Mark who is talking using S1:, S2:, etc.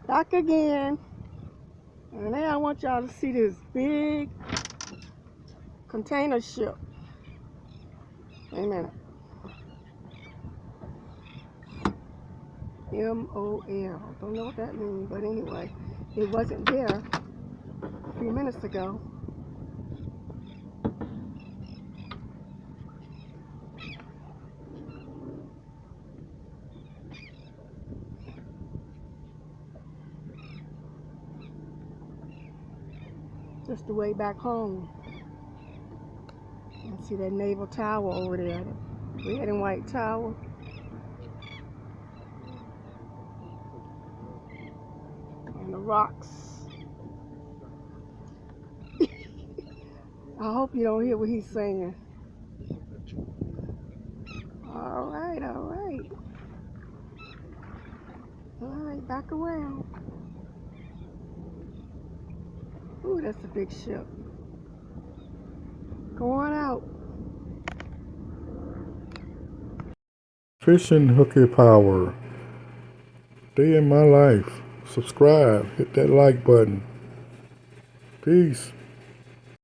S1: Back again. And now I want y'all to see this big container ship. Wait a minute. M-O-L. Don't know what that means, but anyway, it wasn't there a few minutes ago. Just the way back home. And see that naval tower over there, the red and white tower. And the rocks. I hope you don't hear what he's saying. All right, all right. All right, back around. Ooh, that's a big ship. Go on out.
S2: Fishing hooky power. Day in my life. Subscribe. Hit that like button. Peace.